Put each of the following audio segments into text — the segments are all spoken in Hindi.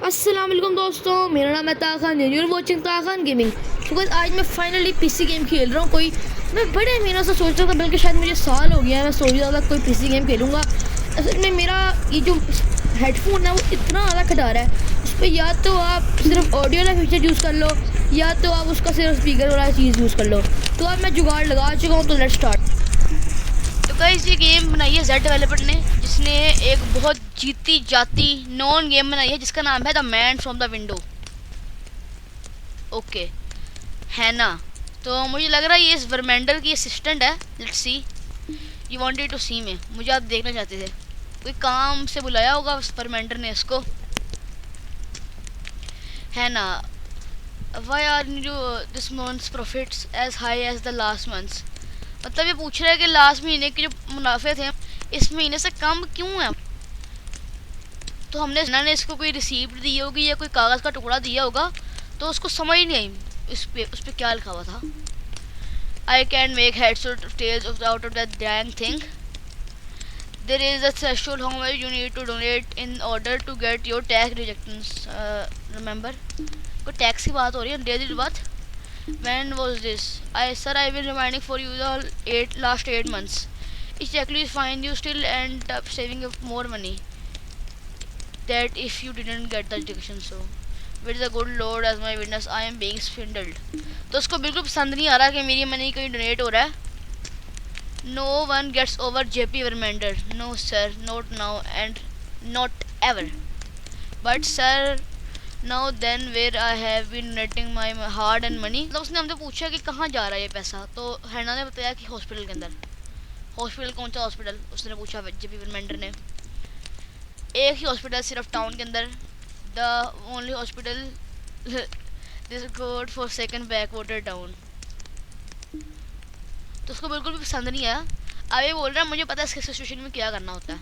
अस्सलाम वालेकुम दोस्तों, मेरा नाम है ताखान, यूर वाचिंग ताखान गेमिंग। तो गाइस आज मैं फाइनली पीसी गेम खेल रहा हूँ। कोई मैं बड़े महीनों से सोच रहा था, बल्कि शायद मुझे साल हो गया है मैं सोच रहा था कोई पीसी गेम खेलूँगा। असल में मेरा ये जो हेडफोन है वो इतना ज़्यादा खटा रहा है, उस पर या तो आप सिर्फ ऑडियो वाला फीचर यूज़ कर लो या तो आप उसका सिर्फ स्पीकर वाला चीज़ यूज़ कर लो। तो अब मैं जुगाड़ लगा चुका हूँ, तो लेट्स स्टार्ट। तो गाइस ये गेम बनाई है जेड डेवलपर ने, जिसने एक बहुत जीती जाती नॉन गेम बनाई है जिसका नाम है the man from the window. Okay है ना। तो मुझे लग रहा है ये इस वर्मेंडर की असिस्टेंट है। Let's see, you wanted to see me, मुझे आप देखना चाहते थे। कोई काम से बुलाया होगा उस वर्मेंडर ने इसको, है ना। Why are you this month's profits as high as the last months. मतलब ये पूछ रहा है कि लास्ट महीने के जो मुनाफे थे इस महीने से कम क्यों है। तो हमने इसको कोई रिसीप्ट दी होगी या कोई कागज़ का टुकड़ा दिया होगा, तो उसको समझ नहीं आई उस पे क्या लिखा हुआ था। I can make heads or tails out of that dang thing. There is a threshold how much you need to donate in order to get your tax rejections. Remember, कोई टैक्स की बात हो रही है डेली बात। When was this? Sir, I've been reminding for you the last 8 months. It's actually fine. You still end up saving up more money that if you didn't get the education. So, with the good Lord as my witness, I am being swindled. तो उसको बिल्कुल पसंद नहीं आ रहा कि मेरी मनी कहीं डोनेट हो रहा है। No one gets over JP Vermander. No sir, not now and not ever. But sir, now then where I have been donating my hard and money. मतलब उसने हमसे पूछा कि कहाँ जा रहा है ये पैसा, तो हैना ने बताया कि हॉस्पिटल के अंदर। हॉस्पिटल कौन सा हॉस्पिटल उसने पूछा जेपी वर्मेंडर ने। एक ही हॉस्पिटल सिर्फ टाउन के अंदर, द ओनली हॉस्पिटल दिस गोड for second back water town. तो उसको बिल्कुल भी पसंद नहीं आया। अब ये बोल रहा है मुझे पता है इसके सिचुएशन में क्या करना होता है,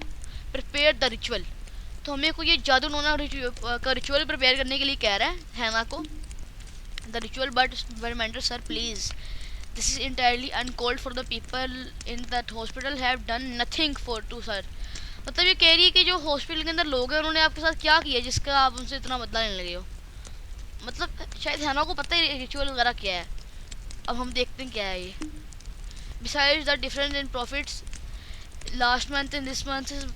प्रिपेयर द रिचुअल। तो हमें को ये जादू नोना का रिचुअल प्रिपेयर करने के लिए कह रहा है हैना को। द रिचुअल बट वर्मेंडर sir please, this is entirely uncalled for the people in that hospital have done nothing for to sir. मतलब ये कह रही है कि जो हॉस्पिटल के अंदर लोग हैं उन्होंने आपके साथ क्या किया जिसका आप उनसे इतना बदला लेने लगे हो। मतलब शायद हैना को पता है रिचुअल वगैरह क्या है। अब हम देखते हैं क्या है ये। Besides the difference in profits last month in this month is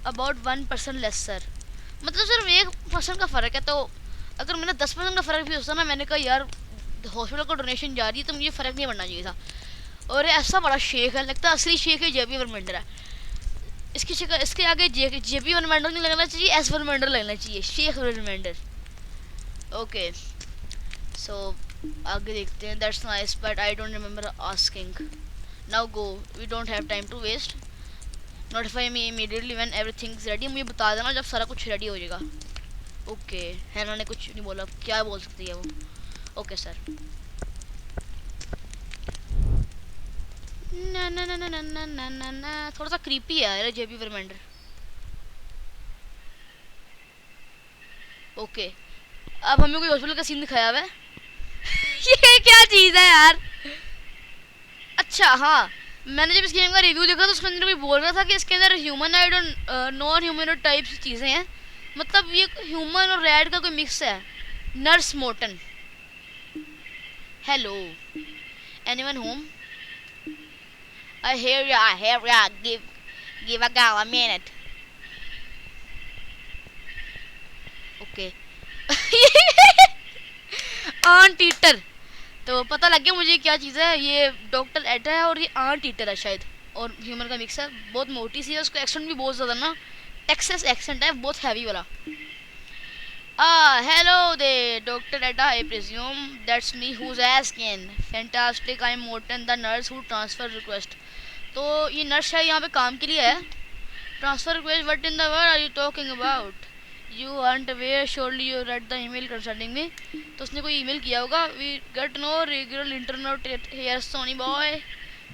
about 1% less sir. मतलब सिर्फ 1% का फ़र्क है। तो अगर मैंने 10% का फ़र्क भी होता ना, मैंने कहा यार हॉस्पिटल को डोनेशन जा रही है तो मुझे फ़र्क नहीं पड़ना चाहिए था। और ऐसा बड़ा शेख है, लगता है असली शेख है जेपी वर्मेंडर है। इसकी शक्ल, इसके आगे जेपी वर्मेंडर नहीं लगना चाहिए, एस वर्मेंडर लगना चाहिए, शेख वर्मेंडर। ओके सो आगे देखते हैं। That's nice but I don't remember asking. Now go, we don't have time to waste. Notify me immediately when everything is ready. मुझे बता देना जब सारा कुछ रेडी हो जाएगा। ओके हैना ने कुछ नहीं बोला, क्या बोल सकती है वो। Okay sir. ना ना ना ना ना ना ना ना ना, थोड़ा सा क्रीपी है यार जेपी वर्मेंडर। ओके अब हमें कोई हॉस्पिटल का सीन दिखाया हुआ है। ये क्या चीज़ है यार। अच्छा हाँ, मैंने जब इस गेम का रिव्यू देखा तो उसके अंदर कोई बोल रहा था कि इसके अंदर ह्यूमनॉइड और नॉन ह्यूमनॉइड टाइप्स चीज़ें हैं। मतलब ये ह्यूमन और रैड का कोई मिक्स है। Nurse Morton, hello, anyone home? I hear ya, give a girl a minute. Okay anteater. तो पता लग गया मुझे क्या चीज़ है। ये डॉक्टर एडा है और ये आंट ईटर है शायद, और ह्यूमन का मिक्स है। बहुत मोटी सी है, उसका एक्सेंट भी बहुत ज़्यादा ना टेक्सास एक्सेंट है, बहुत हैवी वाला। Hello there, Dr. Edda, I presume. That's me who's asking. Fantastic, I'm Morton, the nurse who transfer request. तो ये नर्स है, यहाँ पे काम के लिए है। Transfer request, what in the world are you talking about? You aren't aware, surely you read the email concerning me. तो उसने कोई ईमेल किया होगा। We get no regular internet here sonny boy.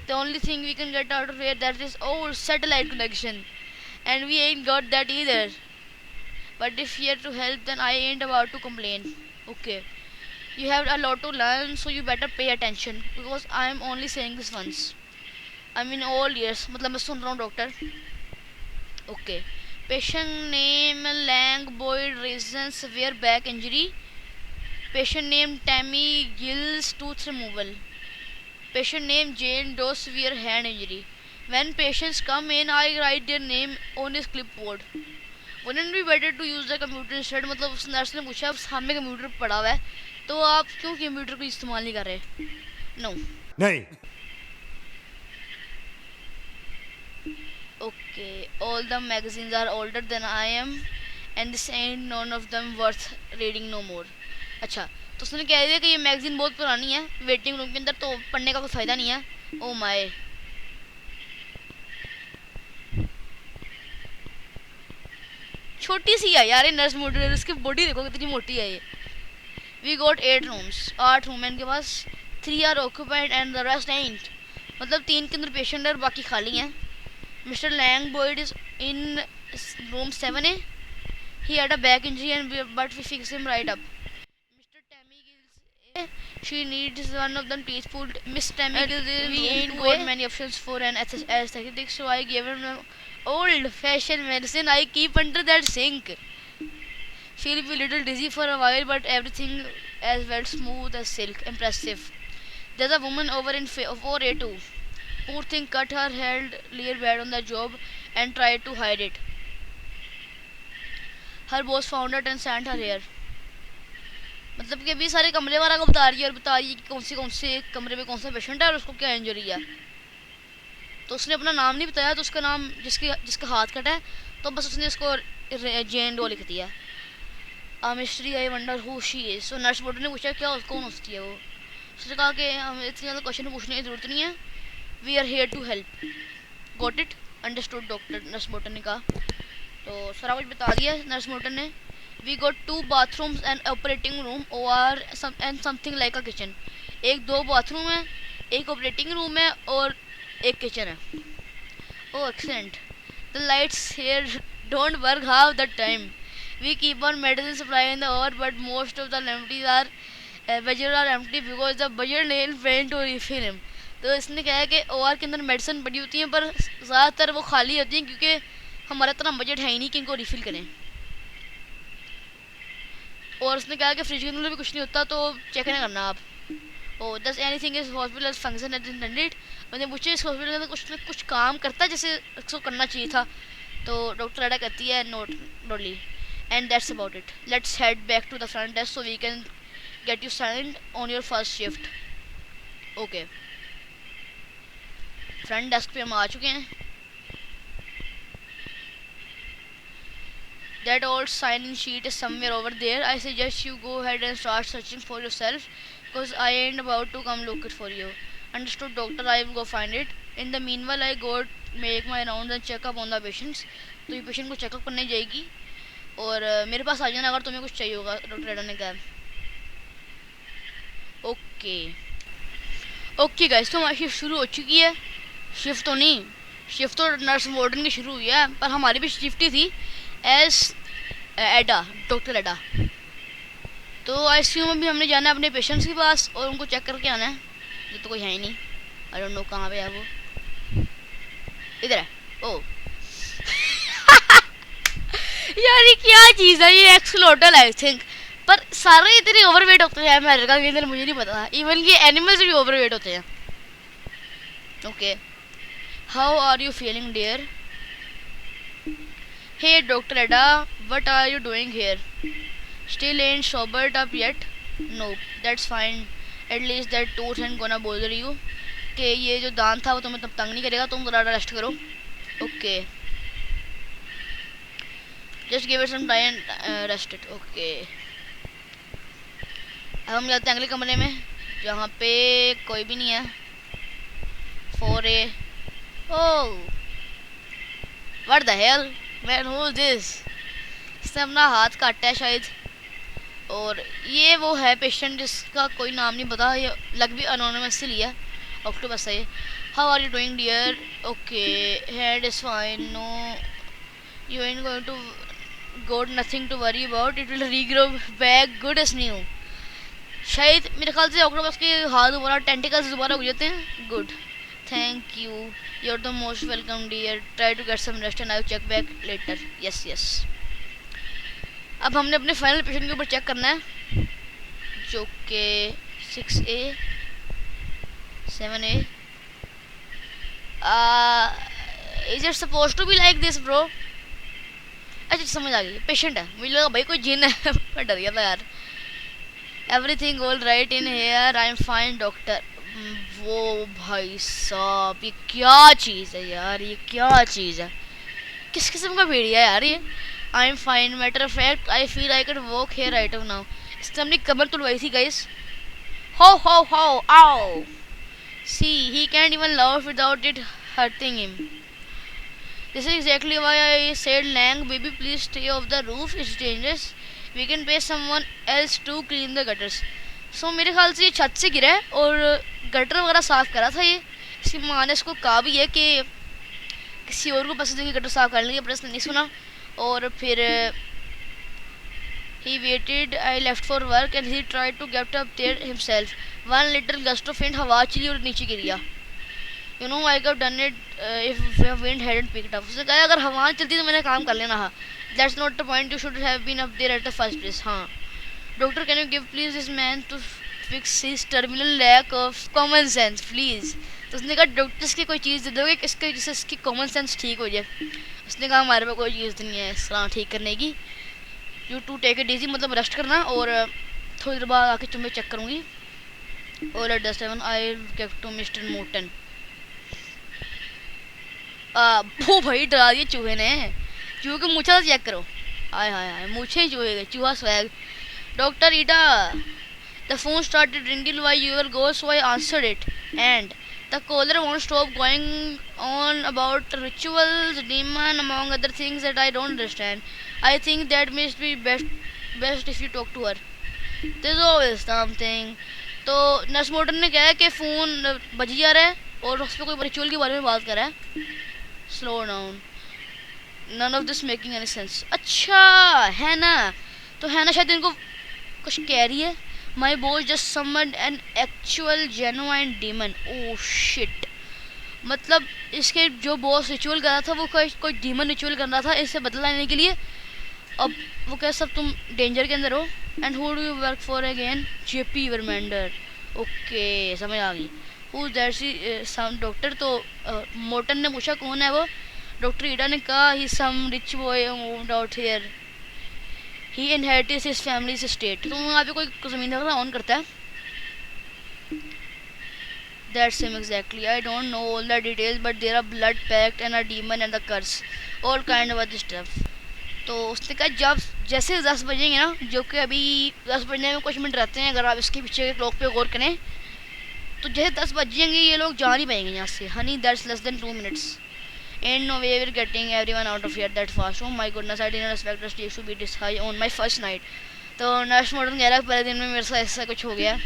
The only thing we can get out of here that is old satellite connection and we ain't got that either. But if you're to help, then I ain't about to complain. Okay. You have a lot to learn, so you better pay attention because I'm only saying this once. I mean all ears. मतलब मैं सुन रहा हूँ doctor. Okay Patient name Lang Boyd reason severe back injury. Patient name Tammy Gills tooth removal. Patient name Jane Doe severe hand injury. When patients come in, I write their name on his clipboard. Wouldn't it be better to use the computer instead? मतलब उस नर्स ने पूछा सामने कंप्यूटर पड़ा हुआ है तो आप क्यों कंप्यूटर को इस्तेमाल नहीं कर रहे? No. नहीं। Okay, all the magazines are older than I am and this ain't none of them worth reading no more. अच्छा तो उसने कह दिया कि ये मैगजीन बहुत पुरानी है, वेटिंग रूम के अंदर तो पढ़ने का कोई फ़ायदा नहीं है. Oh my. छोटी सी है यार ये नर्स मॉड्यूलर, इसकी बॉडी देखो कितनी मोटी है ये. वी गॉट 8 रूम्स, 8 रूम है इनके पास. 3 are occupied and the rest ain't. मतलब 3 के अंदर पेशेंट है और बाकी खाली हैं. Mister Lang Boyd is in room 7A. He had a back injury and but we fix him right up. Mister Tammy Giles, she needs one of them teeth pulled. Miss Tammy Gills, we ain't got many options for an aesthetic, so I gave him old-fashioned medicine I keep under that sink. She'll be a little dizzy for a while, but everything as well smooth as silk. Impressive. There's a woman over in 4A2. Poor thing cut her head real bad on the job and tried to hide it. Her boss found it and sent her here. मतलब कि अभी सारे कमरे वाला को बता रही है और बता रही है कि कौन से कमरे में कौन सा पेशेंट है और उसको क्या इंजरी है. तो उसने अपना नाम नहीं बताया, तो उसका नाम जिसका हाथ कटा है तो बस उसने इसको जेन डो लिख दिया. Mystery I wonder who she is. So nurse Border ने पूछा क्या कौन होती है वो. उसने कहा कि हमें इतनी ज़्यादा क्वेश्चन पूछने की ज़रूरत नहीं है, we are here to help. Got it, understood doctor, nurse Border ने कहा. तो सारा कुछ बता दिया नर्स बोर्डर ने. We got 2 bathrooms and operating room OR and something like a kitchen. 2 bathroom है, 1 ऑपरेटिंग रूम है और 1 किचन है. Oh excellent. The lights here don't work half the time. We keep on medicine supply in the OR but most of the empties are budget are empty because the budget nail pen to refill him. तो इसने कहा है कि OR के अंदर मेडिसिन पड़ी होती हैं पर ज़्यादातर वो खाली होती हैं क्योंकि हमारा इतना बजट है ही नहीं कि इनको रिफिल करें. और उसने कहा कि फ्रिज के अंदर भी कुछ नहीं होता तो चेक नहीं करना आप. Oh does anything is hospital function as intended. मैंने पूछा इस हॉस्पिटल के अंदर कुछ काम करता है जैसे उसको करना चाहिए था. तो डॉक्टर अडा कहती है note Dolly and that's about it. Let's head back to the front desk so we can get you signed on your first shift. Okay, front desk पे हम आ चुके हैं. That old sign-in sheet is somewhere over there. I suggest you go ahead and start searching for yourself, because I ain't about to come look it for you. Understood, doctor? I will go find it. In the meanwhile, I go make my rounds and check up on the patients. तो ये पेशेंट को चेकअप करने जाएगी और मेरे पास आ जाना अगर तुम्हें कुछ चाहिए होगा, डॉक्टर एडा ने कहा. ओके गाइस, तो हमारी शिफ्ट शुरू हो चुकी है. शिफ्ट तो नहीं, शिफ्ट तो नर्स वार्डन की शुरू हुई है, पर हमारी भी शिफ्ट ही थी एज एडा, डॉक्टर एडा. तो आईसीयू में भी हमने जाना है अपने पेशेंट्स के पास और उनको चेक करके आना है. ये तो कोई है ही नहीं, आई डोंट नो कहाँ पे है वो. इधर है. ओ यार ये क्या चीज़ है, ये एक्सलोटल आई थिंक. पर सारे इतने ओवरवेट होते हैं अमेरिका के अंदर, मुझे नहीं पता. इवन ये एनिमल्स भी ओवरवेट होते हैं. Okay, how are you feeling dear? Hey Dr. Ada, what are you doing here? Still ain't sobered up yet? Nope, that's fine. At least that tooth ain't gonna bother you. कि ये जो दांत था वो तुम्हें तब तंग नहीं करेगा, तुम थोड़ा रेस्ट करो. Okay. Just give it some time and rest it. Okay. अब हम जाते हैं अगले कमरे में जहाँ पे कोई भी नहीं है. 4A. Oh. What the hell? Man, who is this? इसने अपना हाथ काटा है शायद. और ये वो है पेशेंट जिसका कोई नाम नहीं पता, ये लग भी अनोनिमस लिया. ऑक्टोपस है ये. How are you doing dear? Okay, head is fine. No, you ain't going to got nothing to worry about. It will regrow back good as new. शायद मेरे ख्याल से ऑक्टोपस के हाथ दोबारा टेंटिकल्स दोबारा हो जाते हैं. Good, Thank you. You're the most welcome, dear. Try to get some rest and I'll check back later. Yes, yes. अब हमने अपने फाइनल पेशेंट के ऊपर चेक करना है, जो कि 6A 7A। Is it suppose to be like this bro? अच्छा समझ आ गई, पेशेंट है, मुझे लगा भाई कोई जिन है। मैं डर गया था यार। Everything all right in here, I am fine doctor. वो भाई साहब ये क्या चीज़ है यार, ये क्या चीज़ है, किस किस्म का भेड़िया है यार ये। I am fine, matter of fact I feel I can walk here right now. इसने अपनी कमर तुड़वाई थी गाइस। हो आओ। See he can't even laugh without it hurting him. This is exactly why I said, Lang, baby, please stay off the roof. It's dangerous. We can pay someone else to clean the gutters. So मेरे ख्याल से ये छत से गिरा है और गटर वगैरह साफ करा था ये। इसकी माँ ने इसको कहा भी है कि किसी और को पैसे देंगे गटर साफ कर लेंगे, पर इसने नहीं सुना। और फिर he waited. I left for work and he tried to get up there himself. One little gust of wind, हवा चली और नीचे गिर गया। You know, I could have done it if the wind hadn't picked up. उसने कहा अगर हवा चलती तो मैंने काम कर लेना था। That's not the point. You should have been up there at the first place. हाँ। Doctor, can you give please this man to fix his terminal lack of common sense, please? तो उसने कहा डॉक्टर्स की कोई चीज़ दे दोगे इसके जिससे इसकी कॉमन सेंस ठीक हो जाए। उसने कहा हमारे पास कोई चीज़ नहीं है इसका ठीक करने की। You to take it easy, मतलब रेस्ट करना, और थोड़ी देर बाद आके तुम्हें चेक करूँगी। और at the 7 I get to Mr. Morton. वो भाई डरा दिए चूहे ने। चूहे को मूछा चेक करो। हाय हाय हाय, मूछे चूहे गए, चूहा swag. Doctor Ada, the phone started ringing while you were go, so I answered it and the caller won't stop going on about rituals, demon, among other things that I don't understand. I think that must be best if you talk to her. There is always something. तो नर्स मोर्टन ने कहा है कि फ़ोन बज जा रहा है और उस पर कोई रिचुअल के बारे में बात कर रहा है. Slow down. None of this making any sense. अच्छा है ना, तो है ना शायद इनको कुछ कह रही है. My boss just summoned an actual genuine demon. Oh shit. मतलब इसके जो बॉस रिचुअल कर रहा था वो कोई डीमन रिचुअल कर रहा था इससे बदला लेने के लिए. अब वो कह सब तुम डेंजर के अंदर हो. And who do you work for again? JP Vermander. Okay, समझ आ गई. Who's that? Some doctor. तो मोर्टन ने पूछा कौन है वो. डॉक्टर ईडा ने कहा he some rich boy moved out here. He inherited his family's estate. तो वहाँ पे कोई ज़मीन वगैरह ऑन करता है. That's him exactly. I don't know all the details, but there are blood pact and a demon and the curse. All kind of other stuff. तो उसने कहा जब जैसे 10 बजेंगे ना, जो कि अभी 10 बजने में कुछ मिनट रहते हैं, अगर आप इसके पीछे के क्लॉक पे गौर करें तो जैसे 10 बज जाएंगे ये लोग जा नहीं पाएंगे यहाँ से. Honey that's less than 2 minutes. Ain't no way we're getting everyone out of here that fast. Oh my goodness, I didn't expect the stakes to be this high on my first night. तो नर्स मॉडर्न कह रहा है पहले दिन में मेरे साथ ऐसा कुछ हो गया.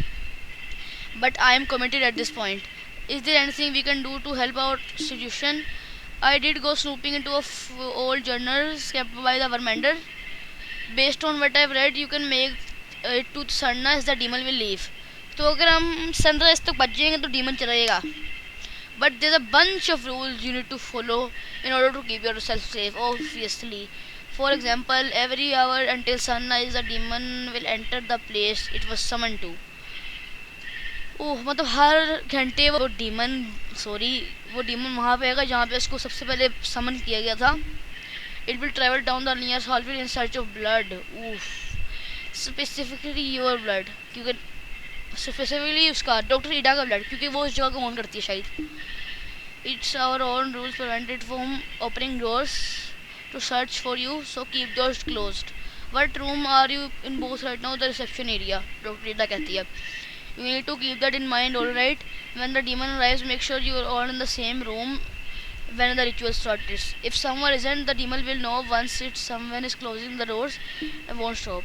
But I am committed at this point. Is there anything we can do to help our situation? I did go snooping into old journals kept by the Vermander. Based on what I've read, you can make it to sunrise, the demon will leave. तो अगर हम सनराइज तक बच जाएंगे तो डीमन चला जाएगा. But there's a bunch of rules you need to follow in order to keep yourself safe, obviously. For example, every hour until sunrise, the demon will enter the place it was summoned to. ओह मतलब हर घंटे वो डीमन वहाँ पे आएगा जहाँ पे उसको सबसे पहले समन किया गया था. It will travel down the nearest hallway in search of blood. Specifically your blood. क्योंकि स्पेसिफिकली उसका डॉक्टर ईडा का ब्लड, क्योंकि वो उस जगह को ऑन करती है शायद. It's our own rules prevented from opening doors to search for you, so keep doors closed. What room are you in both right now? The reception area, doctor Ida कहती है. You need to keep that in mind, alright. When the demon arrives make sure you are all in the same room when the ritual starts. If someone isn't, the demon will know once someone is closing the doors and won't stop.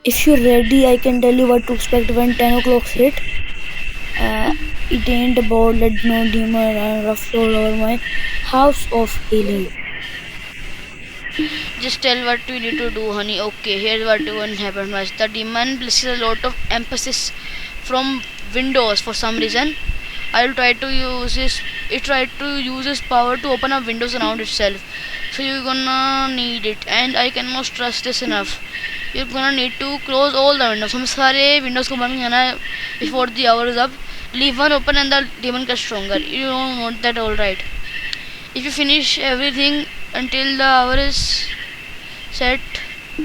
If you're ready, I can tell you what to expect when 10 o'clock hit. It ain't about let no demon and rough roll over my house of healing. Just tell what we need to do, honey. Okay, here's what will happen. The demon places a lot of emphasis from windows for some reason. I will try to use this. It tried to use its power to open up windows around itself. So you're gonna need it, and I cannot trust this enough. You're gonna need to close all the windows. हम सारे windows को बंद करना है before the hour is up. Leave one open and the demon gets stronger. You don't want that, all right? If you finish everything until the hour is set,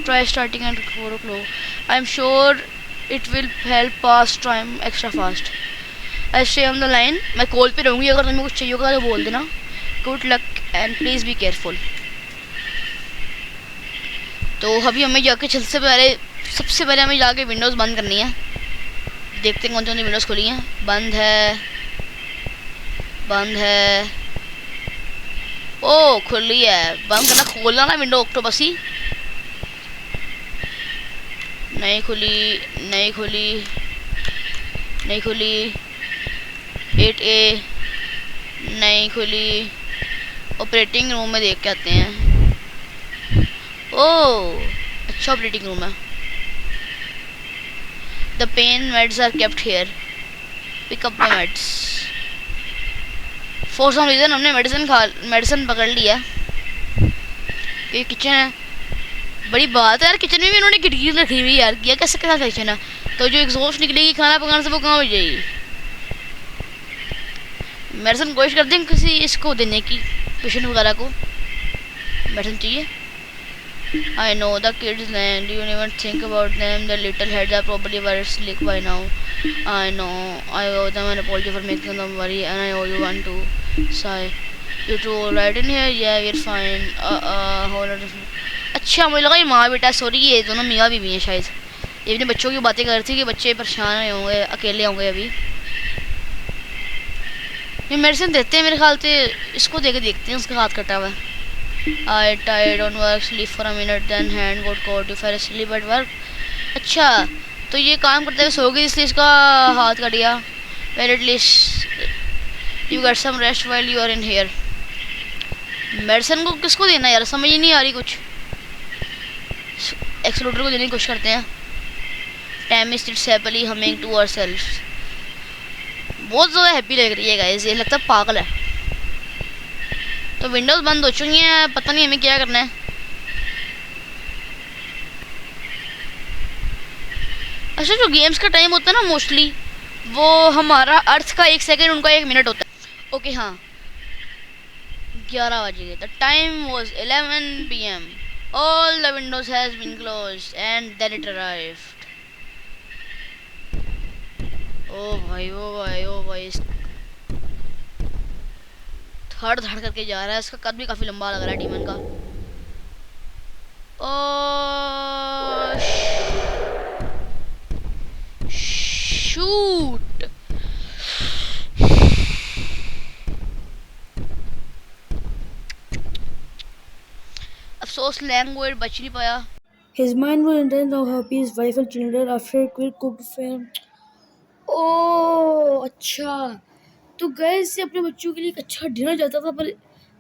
try starting at 4 o'clock. I'm sure it will help pass time extra fast. I stay on the line. मैं कॉल पे रहूँगी, अगर तुम्हें कुछ चाहिए होगा तो बोल देना. Good luck and please be careful. तो अभी हमें जाके सबसे पहले हमें जाके विंडोज़ बंद करनी है. देखते हैं कौन कौन सी विंडोज़ खुली हैं. बंद है. ओ खुली है. बंद करना, खोलना ना विंडो ऑक्टोपस ही. नहीं खुली. 8A नहीं खुली. ऑपरेटिंग रूम में देख के आते हैं. ओह अच्छा ऑपरेटिंग रूम है. The pain meds are kept here. Pick up the meds. For some reason हमने मेडिसिन पकड़ लिया. ये किचन है. बड़ी बात है यार, किचन में भी इन्होंने खिड़की रखी हुई यार. किया कैसे कैसा किचन है. तो जो एग्जॉस्ट निकलेगी खाना पकाने से वो कहाँ हो जाएगी. मेडिसिन कोशिश करते हैं किसी इसको देने की, पेशेंट वगैरह को मेडिसिन चाहिए. I know the kids land. You never think about them. The little heads are probably very slick by now. I know. I owe them an apology for making them worry, and I owe you one too. Sigh. You two all right in here? Yeah, we're fine. Hold on. अच्छा मुझे लगा ये माँ बेटा, सॉरी ये दोनों मियाँ बीवी हैं शायद. ये अपने बच्चों की बातें कर रही थी कि बच्चे परेशान होंगे, अकेले होंगे अभी. ये मेडिसिन देते हैं मेरे ख्याल से. इसको देके देखते हैं, उसका हाथ कटा हुआ है. I tired on work, sleep for a minute, then hand got caught. You fell asleep at work. अच्छा तो ये काम करते हुए सो गई इसलिए इसका हाथ कट गया. Well at least you got some rest while you are in here. Medicine को किसको देना यार, समझ ही नहीं आ रही कुछ. एक्सलोटर को देने की कोशिश करते हैं. Tammy sits happily humming to herself. बहुत ज़्यादा हैप्पी लग रही है गाइस, ये लगता है पागल है. तो विंडोज़ बंद हो चुकी हैं, पता नहीं हमें क्या करना है. अच्छा जो गेम्स का टाइम होता है ना मोस्टली वो हमारा अर्थ का 1 सेकंड उनका 1 मिनट होता है. ओके हाँ 11 बज गए. The time was 11 PM. All the windows has been closed and then it arrived. ओ भाई धड़ करके जा रहा है. इसका कद भी काफी लंबा लग रहा है डीमन का. ओ शूट. अफसोस लैंग्वेज बच नहीं पाया. His mind was intent on happy his wife and children after a quick cooked film. ओह अच्छा, तो गैस से अपने बच्चों के लिए एक अच्छा डिनर जाता था, पर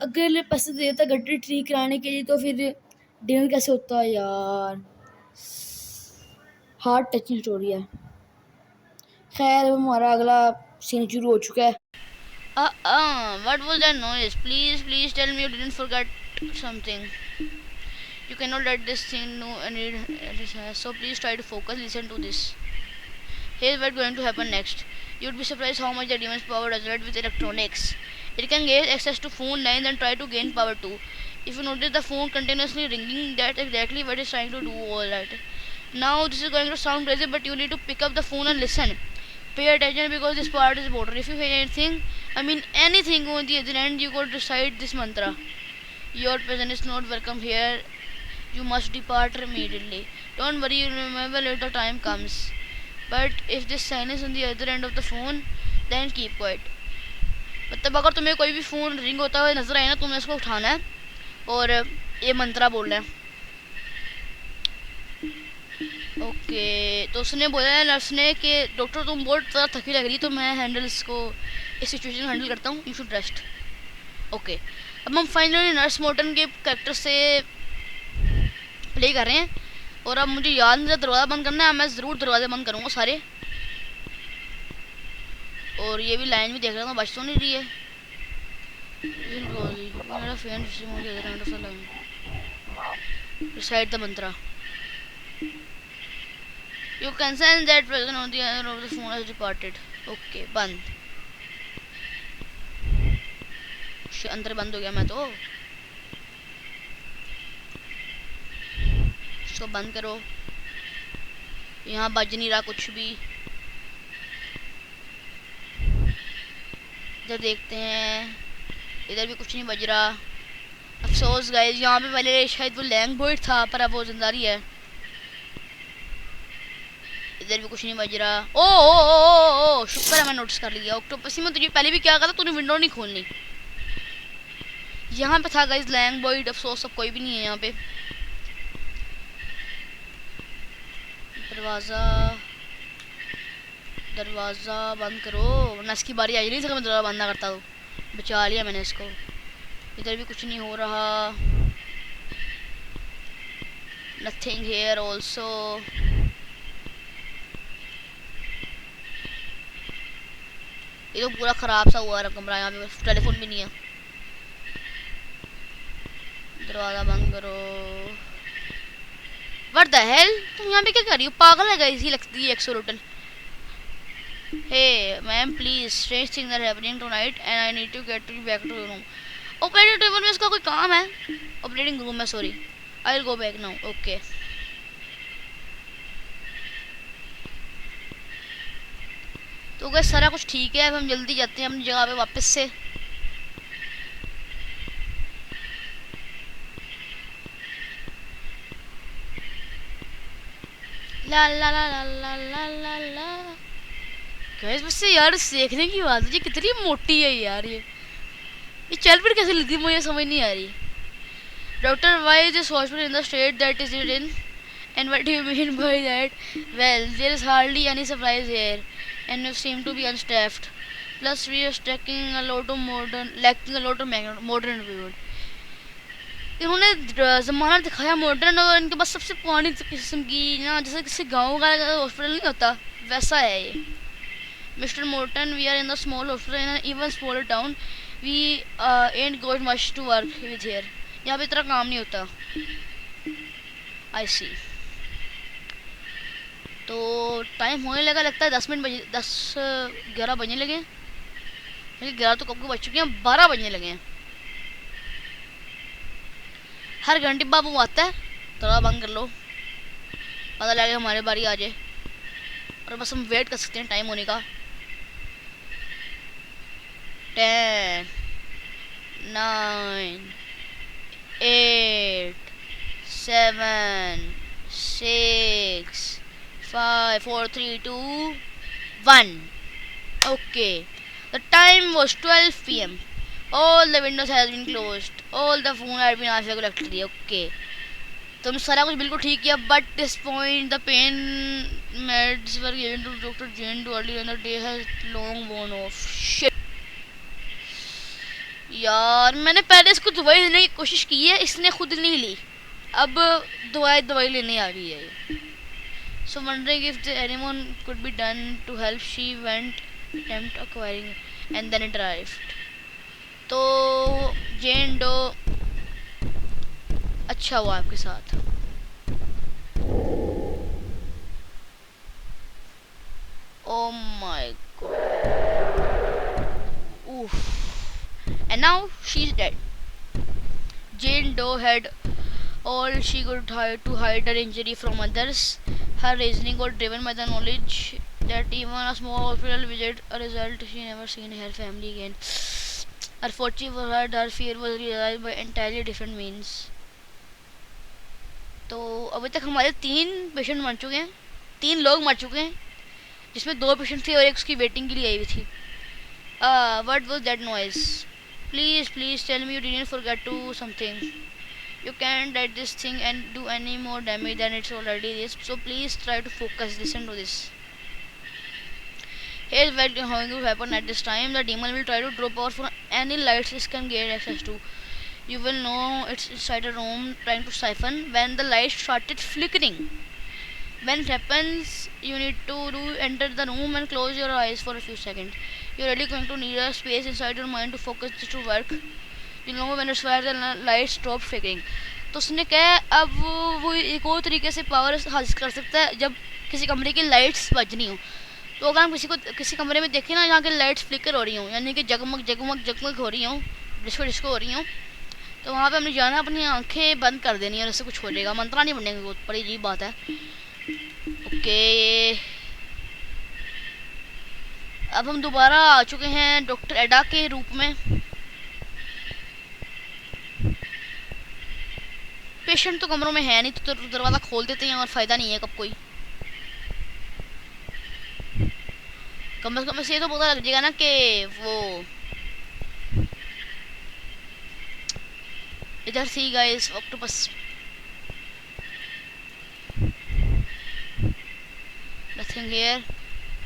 अगर पैसे दे देता गड्ढे ठीक कराने के लिए तो फिर डिनर कैसे होता यार. हार्ट टचिंग स्टोरी है. खैर हमारा अगला सीन शुरू हो चुका है. What was that noise? Please tell me you didn't forget something. You cannot let this thing know any. So please try to focus. Listen to this. Here's what's going to happen next. You'd be surprised how much the demon's power resonates with electronics. It can gain access to phone lines and try to gain power too. If you notice the phone continuously ringing, that's exactly what it's trying to do. All right. Now this is going to sound crazy, but you need to pick up the phone and listen. Pay attention because this part is important. If you hear anything on the other end, you got to recite this mantra. Your presence is not welcome here. You must depart immediately. Don't worry, you'll remember if the time comes. But if this sign is on the other end of the phone, then keep quiet. मतलब अगर तुम्हें कोई भी फ़ोन रिंग होता हुआ नज़र आए ना, तुम्हें इसको उठाना है और ये मंत्रा बोलना है. ओके तो उसने बोला है नर्स ने कि डॉक्टर तुम बहुत ज़्यादा थकी लग रही, तो मैं इस सिचुएशन हैंडल करता हूँ. You should rest. ओके अब हम फाइनली नर्स मॉर्टन के कैरेक्टर से प्ले कर रहे हैं. और अब मुझे याद नहीं, दरवाज़ा बंद करना है. मैं ज़रूर दरवाजे बंद करूँगा सारे. और ये भी लाइन भी देख रहा था, बच तो नहीं रही है। मेरा friend recite the mantra. You can sense that person on the other of the phone has departed. Okay, बंद। अंदर बंद हो गया मैं तो। इसको बंद करो। यहाँ बज नहीं रहा कुछ भी। इधर देखते हैं, इधर भी कुछ नहीं बज रहा। अफसोस गाइस, यहाँ पे पहले शायद वो लैंग बर्ड था पर अब वो जिंदा ही है। इधर भी कुछ नहीं बज रहा। ओ शुक्र है मैं नोटिस कर लिया। ऑक्टोपसी में तुझे पहले भी क्या कहा था, तूने विंडो नहीं खोलनी। यहाँ पे था गाइस लैंग बर्ड, अफसोस अब कोई भी नहीं है यहाँ पे। दरवाज़ा बंद करो वरना इसकी बारी आई नहीं सका, मैं दरवाज़ा बंद ना करता तो। बचा लिया मैंने इसको। इधर भी कुछ नहीं हो रहा। Nothing here also. ये तो पूरा खराब सा हुआ कमरा, यहाँ पे टेलीफोन भी नहीं है। दरवाज़ा बंद करो। व्हाट द हेल, तुम यहाँ पे क्या कर रही हो? पागल है गाइस, ये लगती है axolotl. Hey ma'am, please, strange things are happening tonight and I need to get back to your room. Operating table में इसका कोई काम है? Operating room में, sorry. I'll go back now. Okay. तो गाइस सारा कुछ ठीक है, अब हम जल्दी जाते हैं अपनी जगह पे वापस से। ला ला ला ला ला ला ला ला। गाइस मुझसे यार सीखने की बात है, ये कितनी मोटी है यार, ये चल फिर कैसे लेती मुझे समझ नहीं आ रही। Doctor, why is this hospital in the state that is it in and what do you mean by that? Well, there is hardly any surprise here and you seem to be unstaffed, plus we are stacking a lot of modern food. इन्होंने ज़माना दिखाया मॉडर्न, और इनके पास सबसे पुरानी किस्म की ना, जैसे किसी गाँव का हॉस्पिटल नहीं होता वैसा है ये। Mr. Morton, we are in the small hospital in an even smaller town. We ain't got much to work with here. यहाँ पे इतना काम नहीं होता। I see. तो टाइम होने लगा, लगता है 11 बजने लगे। 11 तो कब के बज चुके हैं, 12 बजने लगे हैं। हर घंटे बाद वो आता है, थोड़ा बंद कर लो, पता लगे हमारे बारी आ जाए, और बस हम वेट कर सकते हैं टाइम होने का। 10 9 8 7 6 5 4 3 2 1. Okay, the time was 12 p.m. All the windows has been closed. All the phone had been answered correctly. Okay, तुम सारा कुछ बिल्कुल ठीक किया, but this point the pain meds were given to Dr. Jane too early and the day has long worn off. Shit. यार मैंने पहले इसको दवाई लेने की कोशिश की है, इसने खुद नहीं ली, अब दवाई लेने आ गई है ये। So wondering if anyone could be done to help, she went attempt acquiring and then it arrived. तो जेन डो अच्छा हुआ आपके साथ। Oh my god. Oof. And now she's dead. Jane Doe had all she could to hide her injury from others. Her reasoning was driven by the knowledge that even a small hospital visit a result she never seen her family again. Unfortunately for her, her fear was realized by entirely different means. तो अभी तक हमारे 3 पेशेंट मर चुके हैं, 3 लोग मर चुके हैं, जिसमें 2 पेशेंट थे और एक उसकी वेटिंग के लिए आई हुई थी। What was that noise? Please tell me you didn't forget to something. You can't let this thing and do any more damage than it's already is. So please try to focus. Listen to this. Here's what's going to happen at this time. The demon will try to draw power from any lights it can get access to. You will know it's inside a room trying to siphon when the light started flickering. When it happens, you need to enter the room and close your eyes for a few seconds. You're really going to need a space inside your mind to focus this to work. You know when it's where the lights stop flickering. तो उसने कहा अब वो एक और तरीके से पावर हासिल कर सकता है जब किसी कमरे की लाइट्स बजनी हो। तो अगर हम किसी कमरे में देखें ना जहाँ की लाइट्स फ्लिकर हो रही हों, यानी कि जगमग जगमग जगमग हो रही हों, डिस्को डिस्को हो रही हों, तो वहाँ पे हमने जाना, अपनी आंखें बंद कर देनी है और उससे कुछ हो जाएगा। मंत्रा नहीं बनेंगे, बहुत बड़ी अजीब बात है। ओके, अब हम दोबारा आ चुके हैं डॉक्टर एडा के रूप में। पेशेंट तो कमरों में है नहीं, तो दरवाज़ा खोल देते हैं और फ़ायदा नहीं है कब कोई। कम से कम से ये तो पता लग जाएगा ना कि वो इधर see guys octopus. Nothing here.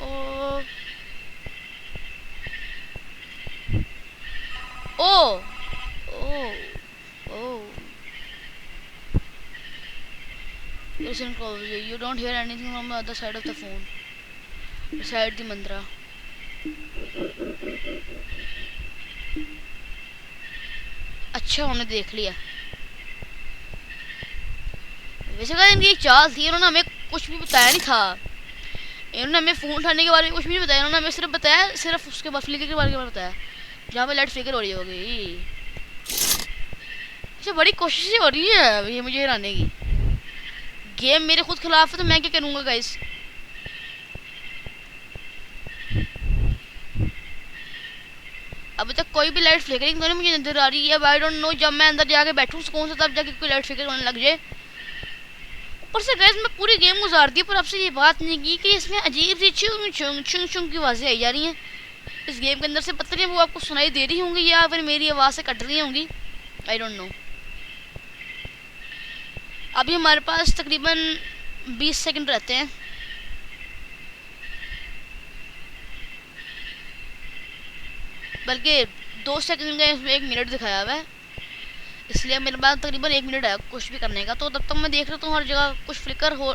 Oh oh oh oh listen closely. You don't hear anything from the other side of the phone. Beside the mantra. अच्छा उन्होंने देख लिया। वैसे कहा इनकी एक चाल थी, इन्होंने हमें कुछ भी बताया नहीं था। इन्होंने हमें फ़ोन उठाने के बारे में कुछ भी नहीं बताया। इन्होंने हमें सिर्फ बताया, सिर्फ उसके बाद फ्लिकर के बारे में बताया जहाँ पे लाइट फ्लिकर हो रही होगी। अच्छा, बड़ी कोशिश हो रही है ये मुझे हराने की। गेम मेरे खुद खिलाफ है तो मैं क्या करूँगा गाइस। अभी तक कोई भी लाइट फ्लिकरिंग तो नहीं मुझे नजर आ रही है। आई डोंट नो, जब मैं अंदर जाके बैठूँ कौन सा तब जाके कोई लाइट फ्लिकर होने लग जाए। ऊपर से गाइस मैं पूरी गेम गुजार दी पर आपसे ये बात नहीं की कि इसमें अजीब सी चुंग चुंग चुंग चुंग की आवाज़ें आई जा रही हैं इस गेम के अंदर से। पता नहीं वो आपको सुनाई दे रही होंगी या फिर मेरी आवाज़ से कट रही होंगी, आई डोंट नो। अभी हमारे पास तकरीबन 20 सेकंड रहते हैं। बल्कि 2 सेकंड का इसमें 1 मिनट दिखाया हुआ है, इसलिए मेरे पास तकरीबन 1 मिनट है कुछ भी करने का। तो तब तक मैं देख रहा हूँ हर जगह कुछ फ्लिकर हो।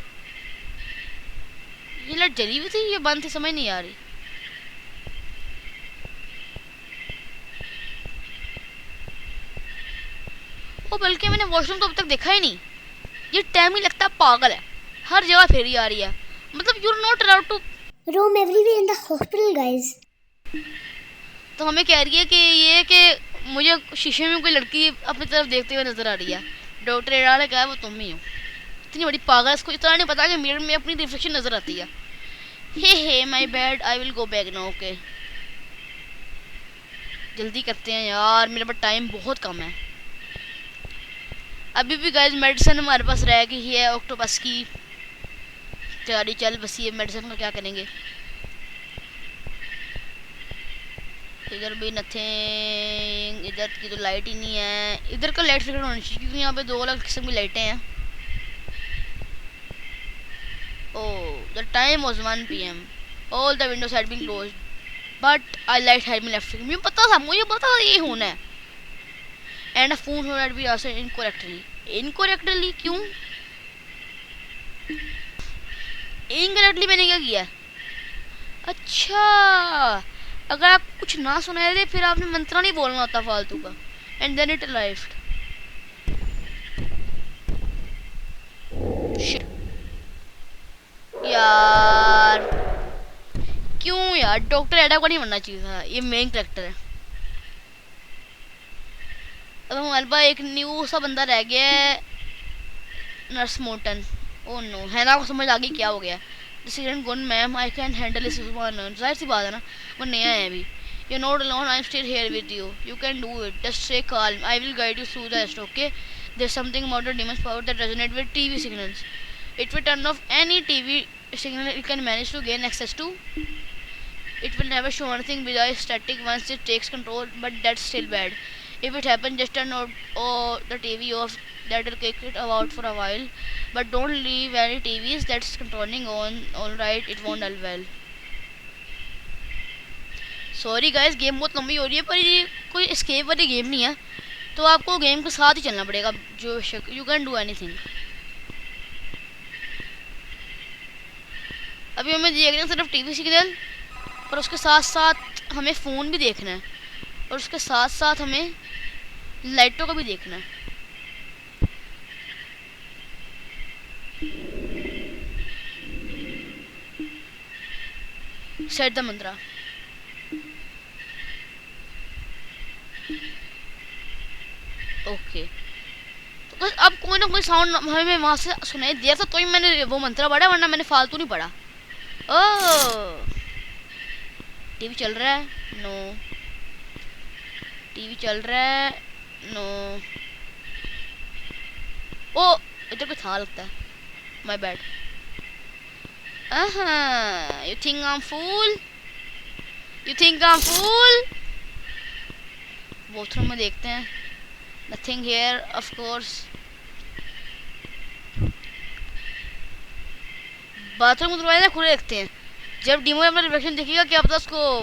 ये लाइट जली हुई थी, ये बंद थी, समझ नहीं आ रही। ओ बल्कि मैंने वॉशरूम तो अब तक देखा ही नहीं। ये टाइम ही लगता है पागल है, हर जगह फेरी आ रही है। मतलब you are not allowed to roam everywhere in the hospital, guys. तो हमें कह रही है कि ये कि मुझे शीशे में कोई लड़की अपनी तरफ देखते हुए नजर आ रही है। डॉक्टर एडा ने कहा वो तुम ही हो। इतनी बड़ी पागल, इसको इतना नहीं पता कि मिरर में अपनी रिफ्लेक्शन नजर आती है। Hey my bad, I will go back now. Okay जल्दी करते हैं यार, मेरे पास टाइम बहुत कम है। अभी भी गाइस मेडिसिन हमारे पास रह गई है ऑक्टोपस की। तैयारी चल बसी है, मेडिसिन का क्या करेंगे। इधर भी नथिंग, इधर की तो लाइट ही नहीं है। इधर का लाइट फिगर होनी चाहिए क्योंकि यहाँ पे 2 अलग किस्म की लाइटें हैं। Oh the time was 1 PM, all the windows had been closed but I light had been left. मुझे पता था ये होना है। And a phone had been answered incorrectly. क्यों इनकरेक्टली? मैंने क्या किया? अच्छा, अगर आप कुछ ना सुनाए थे फिर आपने मंत्रा नहीं बोलना होता फालतू का। एंड देन इट लाइफ्ड। यार क्यों यार, डॉक्टर एडा को नहीं बनना चाहिए था, ये मेन कैरेक्टर है। अब हमारे पास एक न्यू सा बंदा रह गया है, नर्स मोर्टन। ओह नो, है ना, को समझ आ गई क्या हो गया। Good ma'am, I can handle this one. जाहिर सी बात है ना, वो नया है अभी। You not alone, I am still here with you, you can do it, just stay calm, I will guide you through the rest. Okay, there something about the demon's power that resonate with TV signals. It will turn off any TV signal it can manage to gain access to. It will never show anything without static once it takes control, but that's still bad. If it happens, just turn the TV off. That will kick it out for a while, but don't leave any TVs that's controlling on. All right, it won't all well. Sorry guys, game बहुत लंबी हो रही है पर ये कोई escape वाली गेम नहीं है, तो आपको गेम के साथ ही चलना पड़ेगा। जो you can do anything. अभी हमें देख रहे हैं सिर्फ टीवी सिग्नल और उसके साथ साथ हमें फ़ोन भी देखना है और उसके साथ साथ हमें लाइटों को भी देखना है। Set the Mantra. ओके, तो बस अब कोई ना कोई साउंड हमें वहां से सुनाई दिया था, तो ही मैंने वो मंत्रा पढ़ा, वरना मैंने फालतू नहीं पढ़ा। ओह, टीवी चल रहा है? नो। टीवी चल रहा है? नो। ओ, इधर कोई था लगता है। My bad. You think I am fool? You think I am fool? Bathroom में देखते हैं। Nothing here of course. Bathroom के दरवाजे खुले रखते हैं। जब डीमो अपना रिफ्लेक्शन देखेगा क्या पता उसको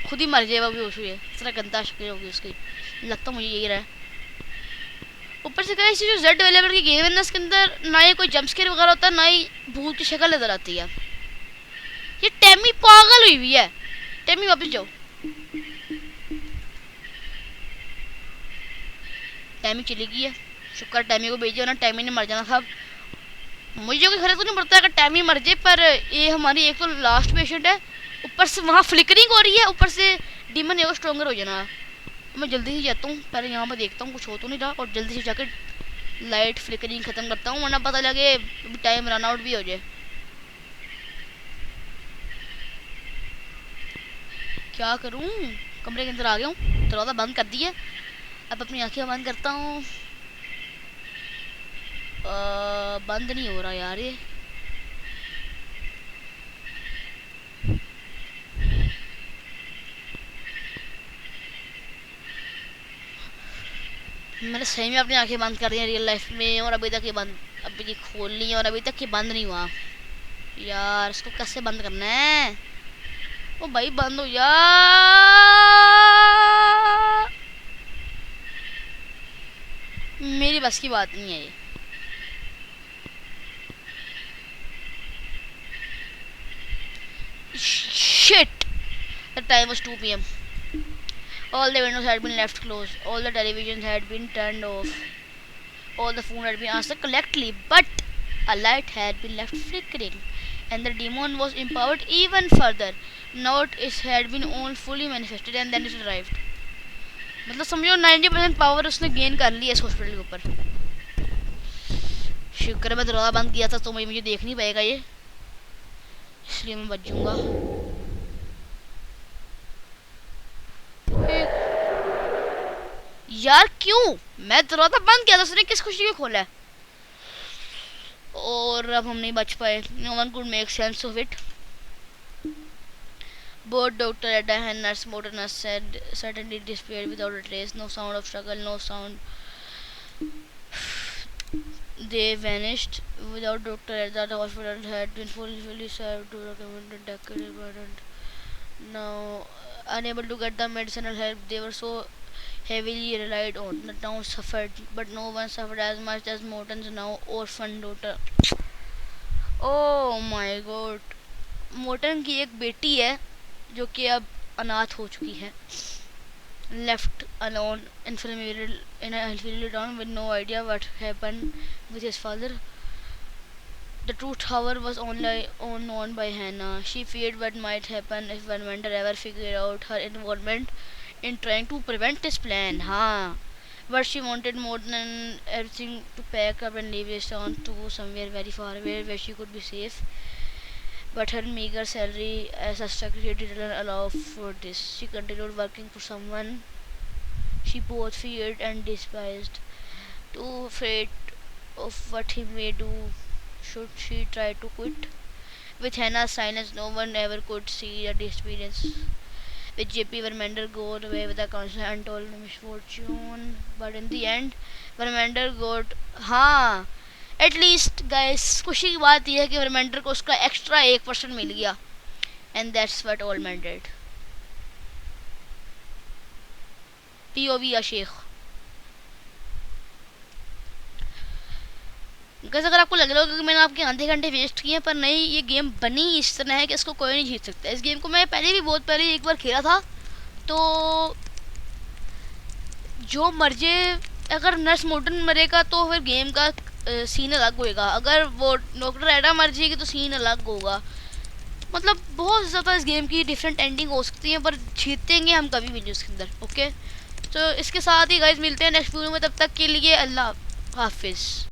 खुद ही मर जाएगा बेहोश हुए। इस तरह गंदा शक्ल होगी उसकी, लगता मुझे यही रहा है। ऊपर से कहा जो जेड डेवलपर की गेम है ना, इसके अंदर ना ही कोई जंप स्केयर वगैरह होता है, ना ही भूत की शक्ल नजर आती है। ये टैमी पागल हुई हुई है। टैमी वापस जाओ। टैमी चली गई है। शुक्र टैमी को भेजिए, ना टैमी ने मर जाना था। मुझे कोई खर्च तो नहीं पड़ता अगर टैमी मर जाए, पर ये हमारी एक तो लास्ट पेशेंट है, ऊपर से वहाँ फ्लिकरिंग हो रही है, ऊपर से डीमन है वो स्ट्रॉन्गर हो जाना। मैं जल्दी से जाता हूँ, पहले यहाँ पर देखता हूँ कुछ हो तो नहीं रहा, और जल्दी से जाकर लाइट फ्लिकरिंग ख़त्म करता हूँ, वरना पता लगे टाइम रन आउट भी हो जाए। क्या करूँ? कमरे के अंदर आ गया हूँ, दरवाज़ा बंद कर दिया। अब अपनी आंखें बंद करता हूँ। बंद नहीं हो रहा यार ये। मैंने सही में अपनी आंखें बंद कर दी हैं रियल लाइफ में, और अभी तक ये बंद, अभी खोल ली है और अभी तक ये बंद नहीं हुआ। यार इसको कैसे बंद करना है? ओ भाई बंद हो जा। मेरी बस की बात नहीं है ये। Shit! The time was 2 p.m. All the windows had been left closed. All the televisions had been turned off. All the phone had been answered correctly, but a light had been left flickering, and the demon was empowered even further. Now it had been all fully manifested, and then it arrived. मतलब समझो 90% पावर उसने गेन कर ली है इस हॉस्पिटल के ऊपर। शुक्र है मैं दरवाजा बंद किया था, तो मुझे देख नहीं पाएगा ये, इसलिए मैं बच जाऊंगा। यार क्यों? मैं दरवाजा बंद किया था, उसने किस खुशी में खोला है? और अब हम नहीं बच पाए। No one could make sense of it. Both Dr. Edda and nurse Morton said certainly disappeared without a trace. No sound of struggle, no sound. They vanished. Without Dr. Edda, the hospital had been fully served to document the decade. Now, unable to get the medicinal help they were so heavily relied on, the town suffered, but no one suffered as much as Morton's now orphan daughter. Oh my God! Morton की एक बेटी है जो कि अब अनाथ हो चुकी है, left alone in a unfamiliar town with no idea what happened with his father. The truth, however, was only known by Hannah. She feared what might happen if Vermander ever figured out her involvement in trying to prevent his plan. But she wanted more than everything to pack up and leave this town to go somewhere very far away where she could be safe. But her meager salary as a secretary didn't allow for this. She continued working for someone she both feared and despised, too afraid of what he may do should she try to quit. With Hannah's silence, no one ever could see the experience. With JP, Vermander got away with a constant untold misfortune, but in the end, Vermander got at least guys खुशी की बात यह है कि वर्मेंडर को उसका एक्स्ट्रा 1% मिल गया, and that's what all man did. POV या शेख। गाइस अगर आपको लग रहा होगा कि मैंने आपके आधे घंटे वेस्ट किए, पर नहीं, ये गेम बनी इस तरह है कि इसको कोई नहीं जीत सकता। इस गेम को मैं पहले भी बहुत पहले एक बार खेला था, तो जो मर जाए, अगर नर्स मॉर्टन मरेगा तो फिर गेम का सीन अलग होएगा, अगर वो डॉक्टर एडा मर जाएगी तो सीन अलग होगा। मतलब बहुत ज़्यादा इस गेम की डिफरेंट एंडिंग हो सकती है, पर जीतेंगे हम कभी भी नहीं उसके अंदर। ओके, तो इसके साथ ही गाइज मिलते हैं नेक्स्ट वीडियो में, तब तक के लिए अल्लाह हाफिज़।